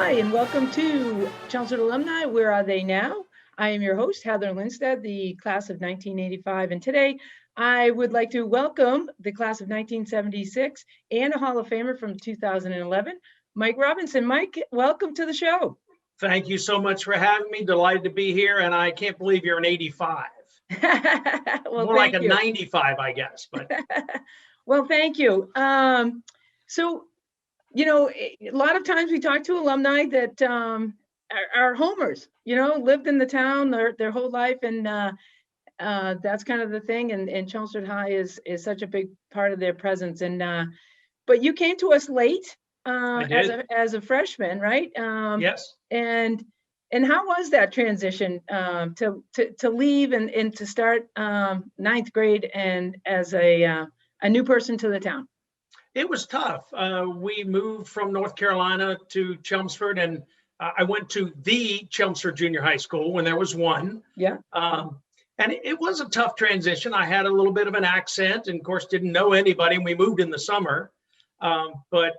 Hi, and welcome to Chelmsford Alumni. Where are they now? I am your host, Heather Lindstedt, the class of 1985. And today I would like to welcome the class of 1976 and a Hall of Famer from 2011, Mike Robinson. Mike, welcome to the show. Thank you so much for having me. Delighted to be here. And I can't believe you're an 85. Well, more like a you. 95, I guess. But well, thank you. So, you know, a lot of times we talk to alumni that are homers, you know, lived in the town their whole life. And that's kind of the thing. And Chelmsford High is such a big part of their presence. And but you came to us late as a freshman, right? yes. And how was that transition to leave and to start ninth grade and as a new person to the town? It was tough. We moved from North Carolina to Chelmsford, and I went to the Chelmsford Junior High School when there was one. Yeah. And it was a tough transition. I had a little bit of an accent and, of course, didn't know anybody. And we moved in the summer. But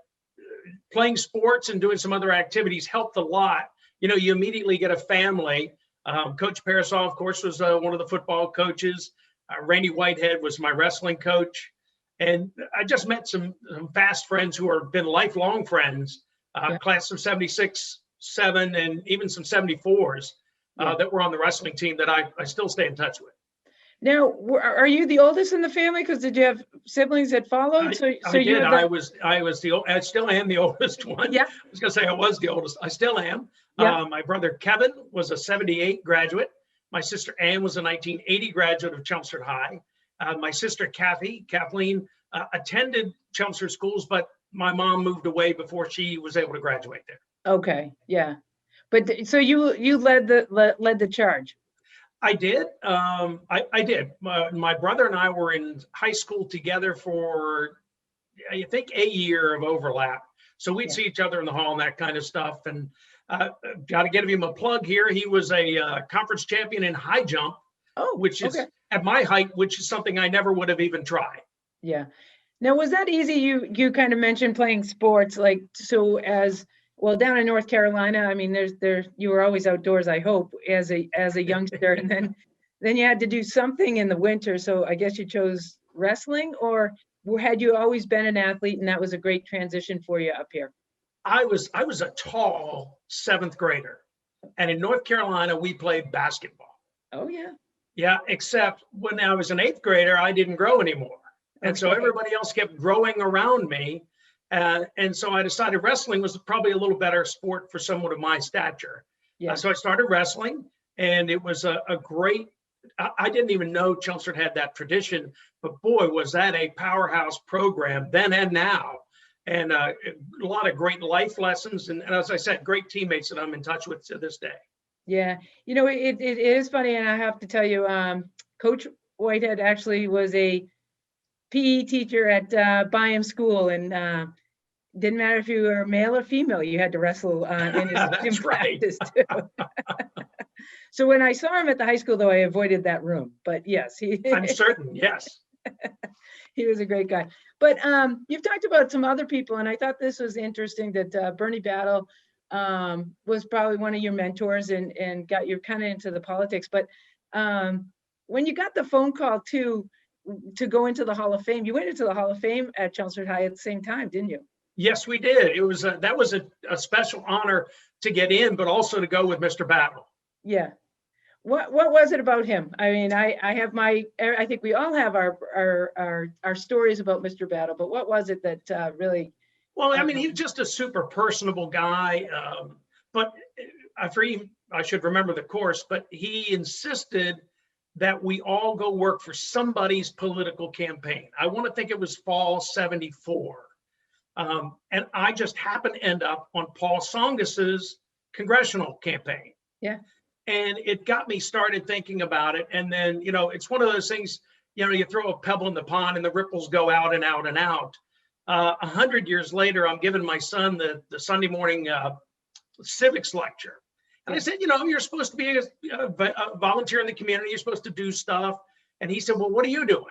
playing sports and doing some other activities helped a lot. You know, you immediately get a family. Coach Parasol, of course, was one of the football coaches. Randy Whitehead was my wrestling coach. And I just met some fast friends who have been lifelong friends, class of 76, 7, and even some 74s that were on the wrestling team that I still stay in touch with. Now, are you the oldest in the family? Because did you have siblings that followed? I did. I still am the oldest one. Yeah. I was going to say I was the oldest. I still am. Yeah. My brother Kevin was a 78 graduate. My sister Ann was a 1980 graduate of Chelmsford High. My sister Kathleen, attended Chelmsford schools, but my mom moved away before she was able to graduate there. Okay, yeah, but so you led the charge. I did. I did. My brother and I were in high school together for, I think, a year of overlap. So we'd see each other in the hall and that kind of stuff. And got to give him a plug here. He was a conference champion in high jump, which is at my height, which is something I never would have even tried. Yeah. Now, was that easy? You kind of mentioned playing sports, like, so as well down in North Carolina. I mean, you were always outdoors, I hope, as a youngster, and then you had to do something in the winter. So I guess you chose wrestling, or had you always been an athlete and that was a great transition for you up here? I was a tall 7th grader, and in North Carolina we played basketball. Oh yeah. Yeah, except when I was an 8th grader, I didn't grow anymore. And so everybody else kept growing around me. And so I decided wrestling was probably a little better sport for someone of my stature. Yeah. So I started wrestling, and it was a great, I didn't even know Chelmsford had that tradition, but boy, was that a powerhouse program then and now. And a lot of great life lessons. And as I said, great teammates that I'm in touch with to this day. Yeah. You know, it is funny. And I have to tell you, Coach Whitehead actually was a PE teacher at Byam School, and didn't matter if you were male or female, you had to wrestle in his practice too. So when I saw him at the high school, though, I avoided that room. But yes, I'm certain, yes. He was a great guy. But you've talked about some other people, and I thought this was interesting that Bernie Battle was probably one of your mentors and got you kind of into the politics. But when you got the phone call to go into the Hall of Fame, you went into the Hall of Fame at Chelmsford High at the same time, didn't you? Yes, we did. It was that was a special honor to get in, but also to go with Mr. Battle. Yeah. What was it about him? I mean, I think we all have our stories about Mr. Battle, but what was it that really? Well, I mean, he's just a super personable guy, but I should remember the course, but he insisted that we all go work for somebody's political campaign. I want to think it was fall 74. And I just happened to end up on Paul Tsongas's congressional campaign. Yeah. And it got me started thinking about it. And then, you know, it's one of those things, you know, you throw a pebble in the pond and the ripples go out and out and out. 100 years later, I'm giving my son the Sunday morning civics lecture. And I said, you know, you're supposed to be a volunteer in the community. You're supposed to do stuff. And he said, well, what are you doing?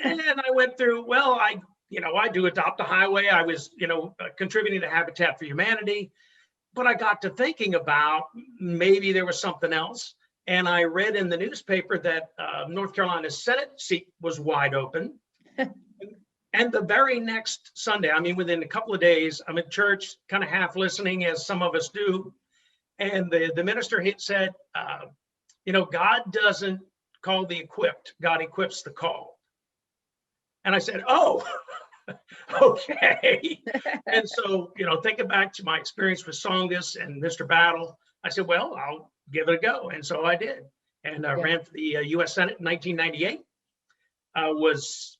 And I went through, well, I do Adopt a Highway. I was, contributing to Habitat for Humanity. but I got to thinking about maybe there was something else. And I read in the newspaper that North Carolina's Senate seat was wide open. And the very next Sunday, I mean, within a couple of days, I'm at church, kind of half listening, as some of us do. And the minister had said, God doesn't call the equipped, God equips the called. And I said, oh, okay. And so, thinking back to my experience with Songus and Mr. Battle, I said, well, I'll give it a go. And so I did. And I ran for the U.S. Senate in 1998. I was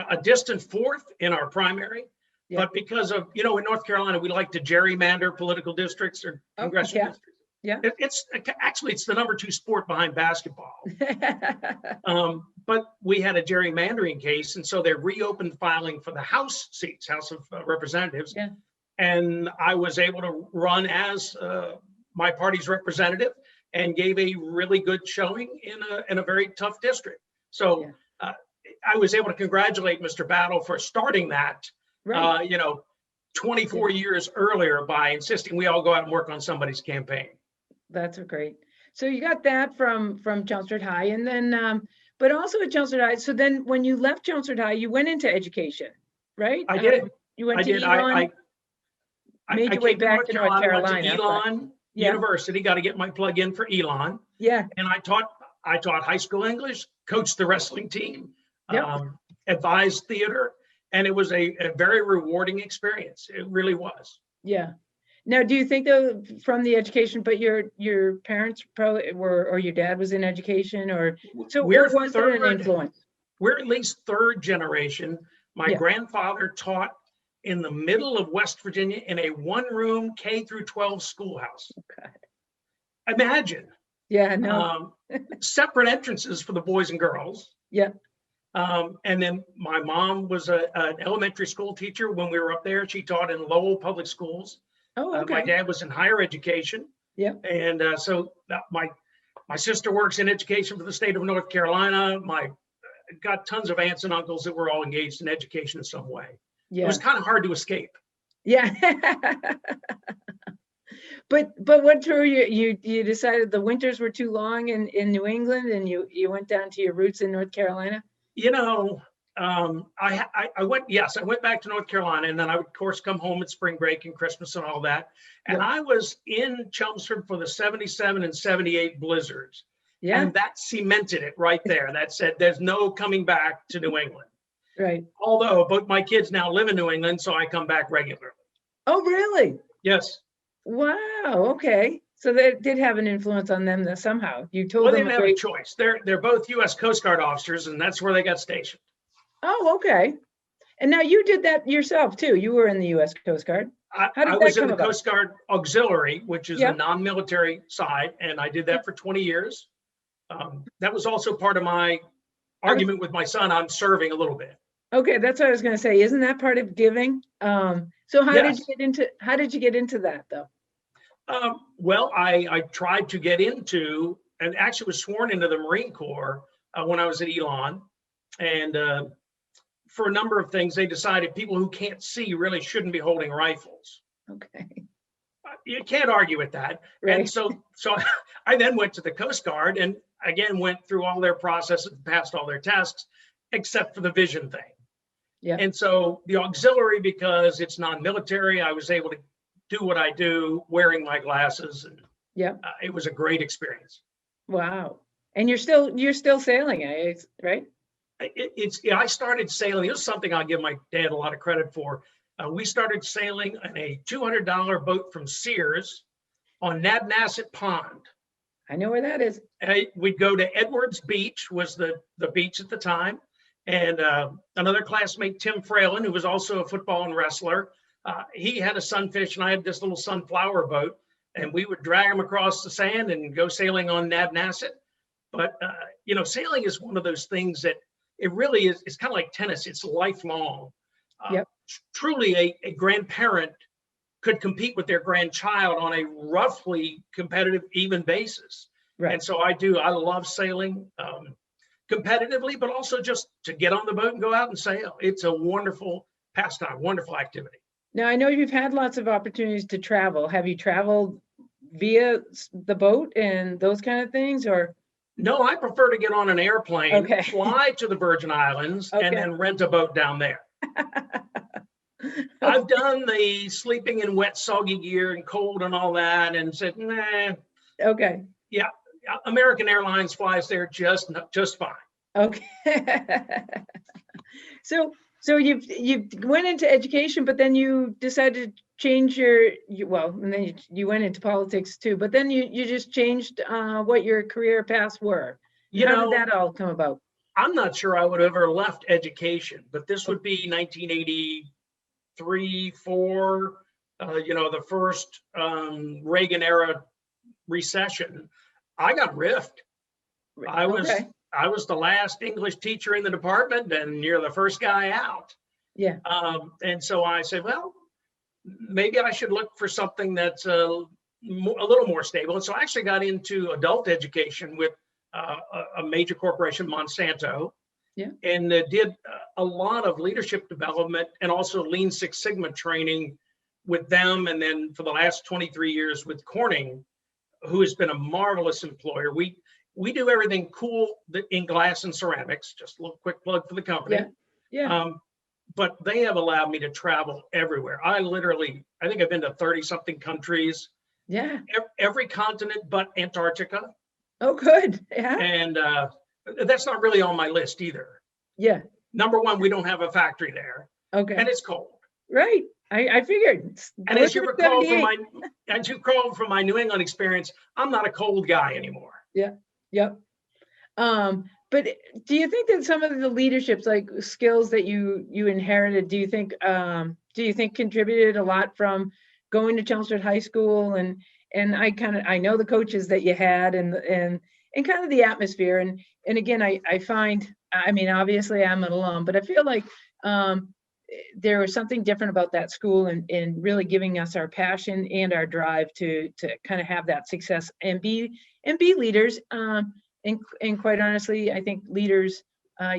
a distant fourth in our primary. Yeah. But because of, in North Carolina, we like to gerrymander political districts or congressional districts. Yeah. It's the number 2 sport behind basketball. But we had a gerrymandering case. And so they reopened filing for the House seats, House of Representatives. Yeah. And I was able to run as my party's representative and gave a really good showing in a very tough district. So I was able to congratulate Mr. Battle for starting that, 24 years earlier by insisting we all go out and work on somebody's campaign. That's great. So you got that from Chelmsford High, and then, but also at Chelmsford High. So then when you left Chelmsford High, you went into education, right? I did. You went to Elon. I made your way back to North Carolina. Went to Elon University. Got to get my plug in for Elon. Yeah. And I taught high school English, coached the wrestling team, advised theater, and it was a very rewarding experience. It really was. Yeah. Now, do you think though from the education, but your parents probably were, or your dad was in education, or so where was there an influence? We're at least third generation. My grandfather taught in the middle of West Virginia in a 1-room K through 12 schoolhouse. Oh, God. Imagine. Yeah, no. Separate entrances for the boys and girls. Yeah. And then my mom was an elementary school teacher when we were up there. She taught in Lowell Public Schools. Oh, okay. My dad was in higher education. Yeah. And so my sister works in education for the state of North Carolina. Got tons of aunts and uncles that were all engaged in education in some way. Yeah. It was kind of hard to escape. Yeah. But what drew you decided the winters were too long in New England and you went down to your roots in North Carolina? I went back to North Carolina, and then I would, of course, come home at spring break and Christmas and all that. And I was in Chelmsford for the 77 and 78 blizzards. Yeah. And that cemented it right there. That said, there's no coming back to New England. Right. Although both my kids now live in New England, so I come back regularly. Oh, really? Yes. Wow. Okay. So that did have an influence on them somehow. You told them they didn't have a choice. They're both U.S. Coast Guard officers, and that's where they got stationed. Oh, okay. And now you did that yourself too. You were in the U.S. Coast Guard. I was in the Coast Guard Auxiliary, which is the non-military side, and I did that for 20 years. That was also part of my argument with my son. I'm serving a little bit. Okay, that's what I was going to say. Isn't that part of giving? So how did you get into that though? Well, I tried to get into, and actually was sworn into the Marine Corps when I was at Elon, and for a number of things, they decided people who can't see really shouldn't be holding rifles. Okay. You can't argue with that. Right. And so I then went to the Coast Guard and again went through all their processes, passed all their tests, except for the vision thing. Yeah. And so the auxiliary, because it's non-military, I was able to do what I do wearing my glasses, and it was a great experience. Wow. And you're still sailing, right? I started sailing. It was something I'll give my dad a lot of credit for. We started sailing on a $200 boat from Sears on Nabnasset Pond. I know where that is. We'd go to Edwards Beach, was the beach at the time. And another classmate, Tim Fralin, who was also a football and wrestler, he had a sunfish and I had this little sunflower boat, and we would drag them across the sand and go sailing on Nabnasset. But, sailing is one of those things that it really is. It's kind of like tennis. It's lifelong. Truly, a grandparent could compete with their grandchild on a roughly competitive, even basis. Right. And so I love sailing competitively, but also just to get on the boat and go out and sail. It's a wonderful pastime, wonderful activity. Now, I know you've had lots of opportunities to travel. Have you traveled via the boat and those kind of things, or? No, I prefer to get on an airplane, Okay. fly to the Virgin Islands, and Okay. then rent a boat down there. I've done the sleeping in wet, soggy gear and cold and all that, and said, nah, Okay. yeah, American Airlines flies there just fine. Okay. So you went into education, but then you decided to change well, and then you went into politics too, but then you just changed what your career paths were. How did that all come about? I'm not sure I would have ever left education, but this would be 1983, 4, the first Reagan era recession. I got riffed. I was the last English teacher in the department, and you're the first guy out. Yeah. And so I said, well, maybe I should look for something that's a little more stable. And so I actually got into adult education with a major corporation, Monsanto. Yeah. And did a lot of leadership development and also Lean Six Sigma training with them. And then for the last 23 years with Corning, who has been a marvelous employer. We do everything cool in glass and ceramics. Just a little quick plug for the company. Yeah. But they have allowed me to travel everywhere. I think I've been to 30 something countries. Yeah. Every continent but Antarctica. Oh, good. Yeah. And that's not really on my list either. Yeah. Number one, we don't have a factory there. Okay. And it's cold. Right. I figured. And as you recall from my New England experience, I'm not a cold guy anymore. Yeah. Yep. But do you think that some of the leaderships, like skills that you inherited, do you think contributed a lot from going to Chelmsford High School, and I know the coaches that you had and kind of the atmosphere, and again I find, I mean, obviously I'm an alum, but I feel like there was something different about that school and really giving us our passion and our drive to kind of have that success and be leaders. And quite honestly, I think leaders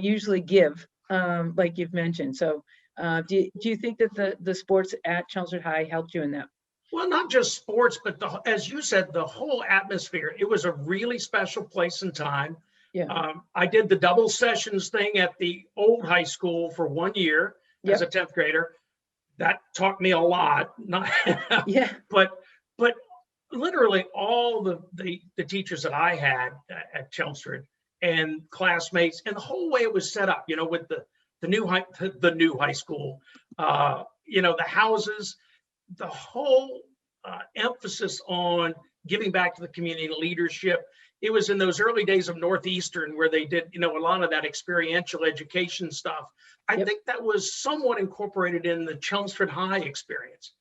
usually give, like you've mentioned. So do you think that the sports at Chelmsford High helped you in that? Well, not just sports, but as you said, the whole atmosphere. It was a really special place and time. Yeah. I did the double sessions thing at the old high school for 1 year as a 10th grader. That taught me a lot. Yeah. But literally all the teachers that I had at Chelmsford and classmates, and the whole way it was set up, with the new high school, the houses, the whole emphasis on giving back to the community, leadership. It was in those early days of Northeastern where they did, a lot of that experiential education stuff. I think that was somewhat incorporated in the Chelmsford High experience.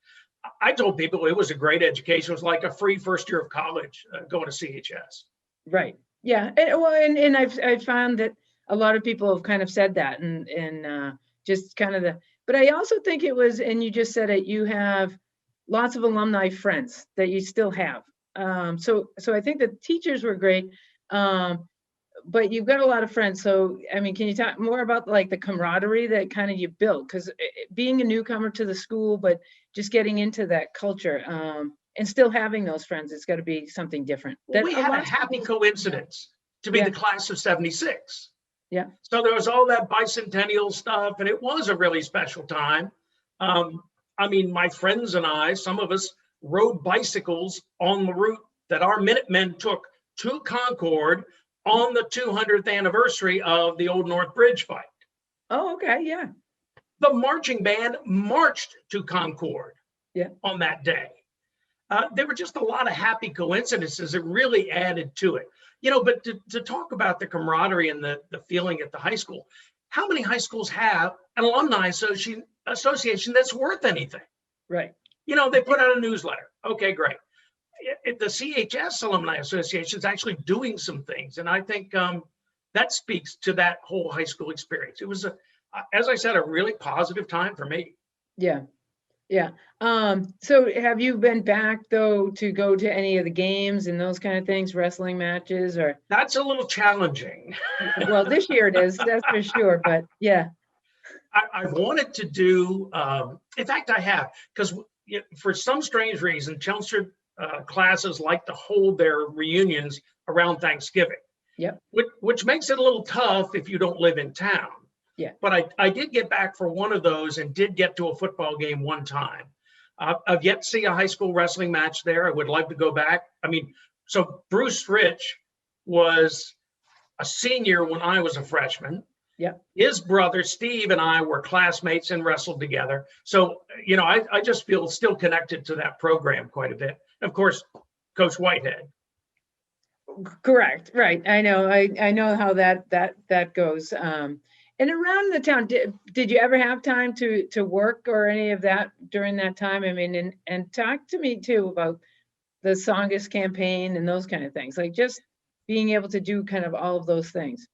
I told people it was a great education. It was like a free first year of college going to CHS. Right. Yeah. And I've found that a lot of people have kind of said that, and just kind of but I also think it was, and you just said it, you have lots of alumni friends that you still have. So I think the teachers were great, but you've got a lot of friends. So, I mean, can you talk more about like the camaraderie that kind of you built? Because being a newcomer to the school, but just getting into that culture and still having those friends, it's got to be something different. Well, we had a happy coincidence to be the class of 76. Yeah. So there was all that bicentennial stuff, and it was a really special time. I mean, my friends and I, some of us rode bicycles on the route that our Minutemen took to Concord on the 200th anniversary of the Old North Bridge fight. Oh, okay, yeah. The marching band marched to Concord on that day. There were just a lot of happy coincidences that really added to it. But to talk about the camaraderie and the feeling at the high school, how many high schools have an alumni association that's worth anything? Right. They put out a newsletter. Okay, great. The CHS Alumni Association is actually doing some things. And I think that speaks to that whole high school experience. It was, as I said, a really positive time for me. Yeah. Yeah. So have you been back though to go to any of the games and those kind of things, wrestling matches, or? That's a little challenging. Well, this year it is, that's for sure. But yeah. I've wanted to do, in fact, I have, because for some strange reason, Chelmsford classes like to hold their reunions around Thanksgiving. Yep. Which makes it a little tough if you don't live in town. Yeah. But I did get back for one of those and did get to a football game one time. I've yet to see a high school wrestling match there. I would like to go back. I mean, so Bruce Rich was a senior when I was a freshman. Yeah. His brother Steve and I were classmates and wrestled together. So, I just feel still connected to that program quite a bit. Of course, Coach Whitehead. Correct. Right. I know. I know how that goes. And around the town, did you ever have time to work or any of that during that time? I mean, and talk to me too about the Songus campaign and those kind of things, like just being able to do kind of all of those things.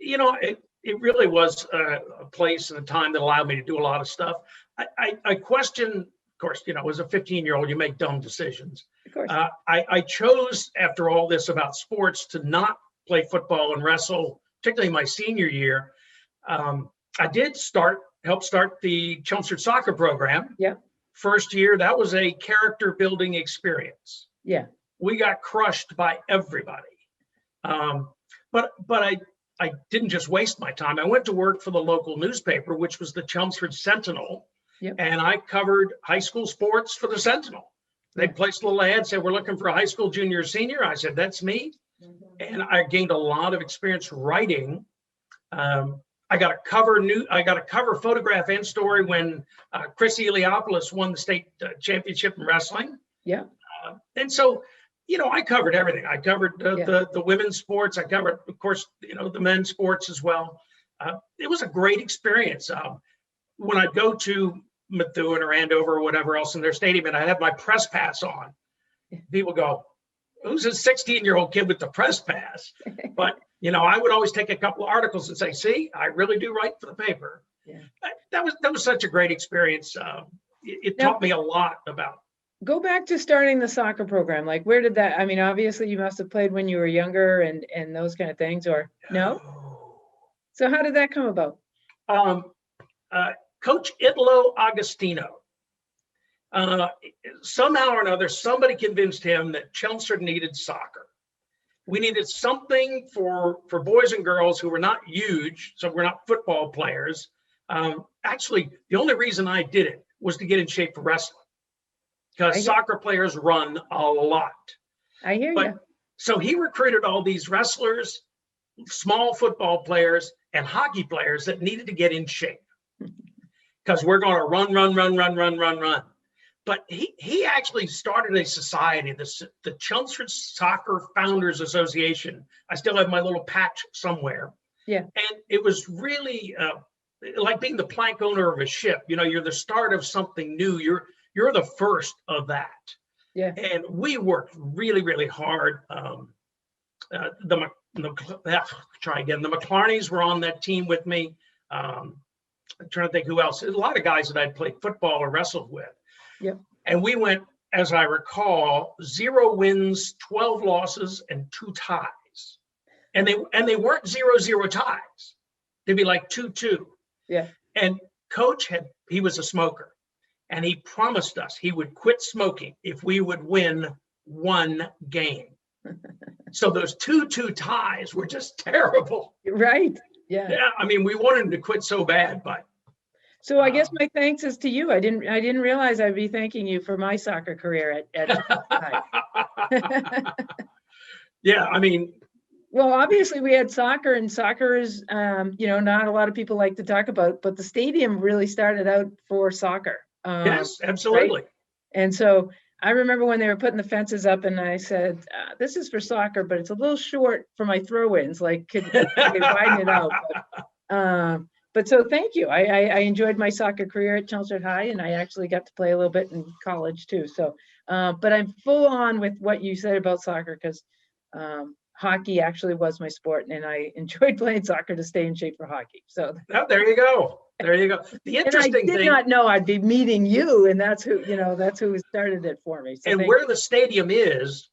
It really was a place and a time that allowed me to do a lot of stuff. I question, of course, as a 15-year-old, you make dumb decisions. Of course. I chose, after all this about sports, to not play football and wrestle, particularly my senior year. I did help start the Chelmsford soccer program. Yeah. First year, that was a character building experience. Yeah. We got crushed by everybody. But I didn't just waste my time. I went to work for the local newspaper, which was the Chelmsford Sentinel. Yep. And I covered high school sports for the Sentinel. They placed a little ad, said, we're looking for a high school junior or senior. I said, that's me. And I gained a lot of experience writing. I got a cover photograph and story when Chris Eliopoulos won the state championship in wrestling. Yeah. And so, I covered everything. I covered the women's sports. I covered, of course, the men's sports as well. It was a great experience. When I'd go to Methuen or Andover or whatever else in their stadium, and I'd have my press pass on, people go, who's a 16-year-old kid with the press pass? But, I would always take a couple of articles and say, see, I really do write for the paper. Yeah. That was such a great experience. It taught me a lot about. Go back to starting the soccer program. Like, where did that, I mean, obviously you must have played when you were younger and those kind of things, or no? So how did that come about? Coach Italo Agostino, somehow or another, somebody convinced him that Chelmsford needed soccer. We needed something for boys and girls who were not huge, so we're not football players. Actually, the only reason I did it was to get in shape for wrestling, because soccer players run a lot. I hear you. So he recruited all these wrestlers, small football players, and hockey players that needed to get in shape, because we're going to run. But he actually started a society, the Chelmsford Soccer Founders Association. I still have my little patch somewhere. Yeah. And it was really like being the plank owner of a ship. You're the start of something new. You're the first of that. Yeah. And we worked really, really hard. The McClarneys were on that team with me. I'm trying to think who else. There's a lot of guys that I'd played football or wrestled with. Yep. And we went, as I recall, 0 wins, 12 losses, and 2 ties. And they weren't 0-0 ties. They'd be like 2-2. Yeah. And Coach he was a smoker. And he promised us he would quit smoking if we would win 1 game. So those 2-2 ties were just terrible. Right. Yeah. Yeah. I mean, we wanted him to quit so bad, but. So I guess my thanks is to you. I didn't realize I'd be thanking you for my soccer career at Yeah, I mean. Well, obviously we had soccer, and soccer is, not a lot of people like to talk about, but the stadium really started out for soccer. Yes, absolutely. Right? And so I remember when they were putting the fences up, and I said, this is for soccer, but it's a little short for my throw-ins. Like, could they widen it out? But so thank you. I enjoyed my soccer career at Chelmsford High, and I actually got to play a little bit in college too. So, but I'm full on with what you said about soccer, because hockey actually was my sport, and I enjoyed playing soccer to stay in shape for hockey. So there you go. There you go. The interesting thing. I did not know I'd be meeting you, and that's who started it for me. So and where the stadium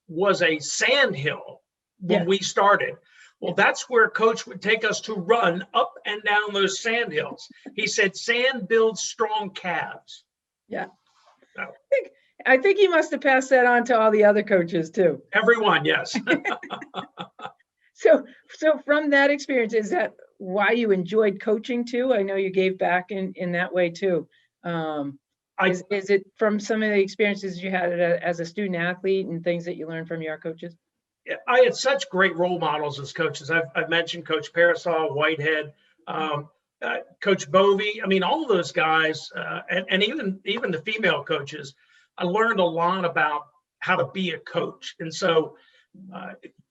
was a sand hill when we started. Well, that's where Coach would take us to run up and down those sand hills. He said, sand builds strong calves. Yeah. So, I think he must have passed that on to all the other coaches too. everyone, yes. So from that experience, is that why you enjoyed coaching too? I know you gave back in that way too. Is it from some of the experiences you had as a student athlete and things that you learned from your coaches? I had such great role models as coaches. I've mentioned Coach Parasol, Whitehead, Coach Bovey. I mean, all of those guys, and even the female coaches. I learned a lot about how to be a coach. And so,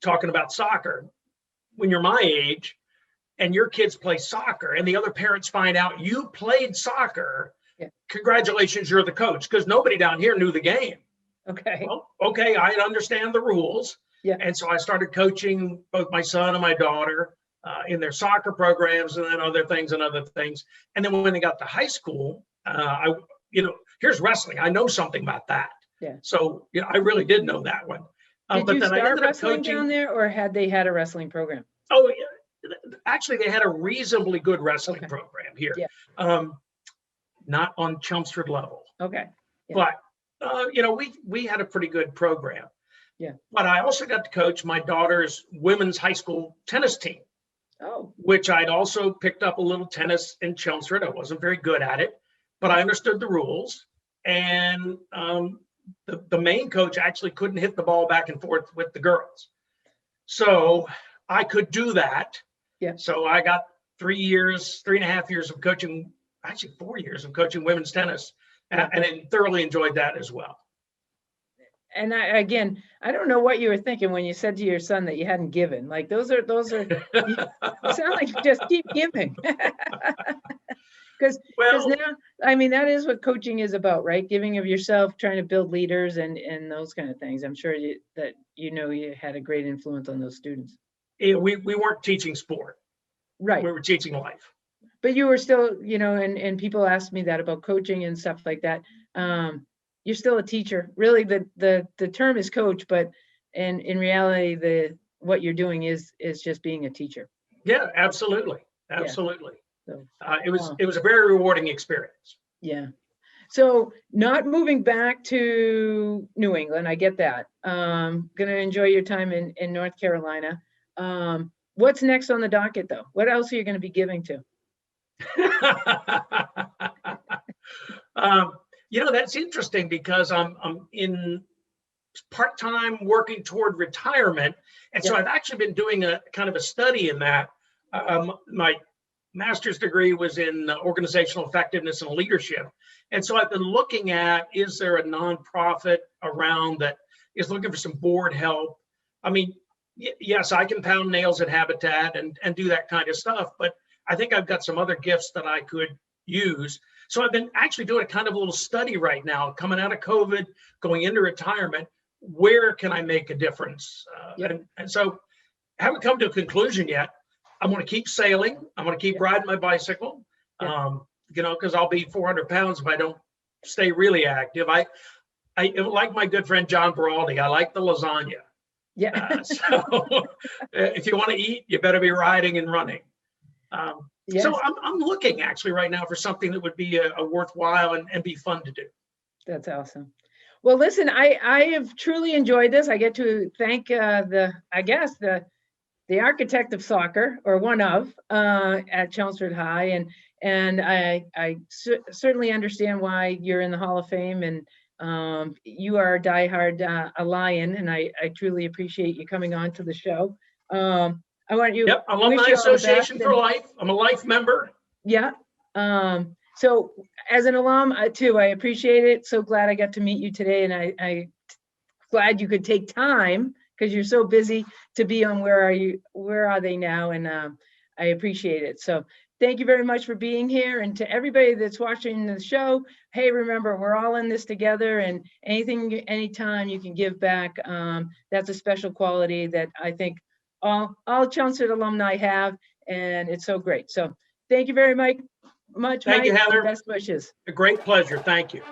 talking about soccer, when you're my age and your kids play soccer, and the other parents find out you played soccer, congratulations, you're the coach, because nobody down here knew the game. Okay. Well, okay, I understand the rules. Yeah. And so I started coaching both my son and my daughter in their soccer programs, and then other things. And then when they got to high school, here's wrestling. I know something about that. Yeah. So, I really did know that one. Did you start wrestling down there, or had they had a wrestling program? Oh, yeah. Actually, they had a reasonably good wrestling program here. Yeah. Not on Chelmsford level. Okay. Yeah. But, we had a pretty good program. Yeah. But I also got to coach my daughter's women's high school tennis team. Oh. Which I'd also picked up a little tennis in Chelmsford. I wasn't very good at it, but I understood the rules. And the main coach actually couldn't hit the ball back and forth with the girls. So I could do that. Yeah. So I got 3.5 years of coaching, actually 4 years of coaching women's tennis, and I thoroughly enjoyed that as well. And I don't know what you were thinking when you said to your son that you hadn't given. Like those are you sound like you just keep giving. Because now, I mean, that is what coaching is about, right? Giving of yourself, trying to build leaders and those kind of things. I'm sure you had a great influence on those students. We weren't teaching sport. Right. We were teaching life. But you were still, and people ask me that about coaching and stuff like that. You're still a teacher. Really, the term is coach, but in reality, what you're doing is just being a teacher. Yeah, absolutely. Yeah. So, it was a very rewarding experience. Yeah. So not moving back to New England, I get that. Going to enjoy your time in North Carolina. What's next on the docket, though? What else are you going to be giving to? That's interesting because I'm in part-time working toward retirement. And so I've actually been doing a kind of a study in that. My master's degree was in organizational effectiveness and leadership. And so I've been looking at, is there a nonprofit around that is looking for some board help? I mean, yes, I can pound nails at Habitat and do that kind of stuff, but I think I've got some other gifts that I could use. So I've been actually doing a kind of a little study right now, coming out of COVID, going into retirement. Where can I make a difference? And so I haven't come to a conclusion yet. I'm going to keep sailing. I'm going to keep riding my bicycle, because I'll be 400 pounds if I don't stay really active. I like my good friend John Baraldi. I like the lasagna. Yeah. So if you want to eat, you better be riding and running. Yes. So I'm looking actually right now for something that would be a worthwhile and be fun to do. That's awesome. Well, listen, I have truly enjoyed this. I get to thank the architect of soccer, or one of, at Chelmsford High, and I certainly understand why you're in the Hall of Fame, and you are a diehard a Lion, and I truly appreciate you coming on to the show. I want you. Yep, Alumni Association for life. I'm a life member. Yeah. So as an alum too, I appreciate it. So glad I got to meet you today, and I glad you could take time, because you're so busy, to be on Where Are They Now? And I appreciate it. So thank you very much for being here. And to everybody that's watching the show, hey, remember, we're all in this together, and anytime you can give back, that's a special quality that I think all Chelmsford alumni have, and it's so great. So thank you very much. Thank you, Heather. Best wishes. A great pleasure. Thank you.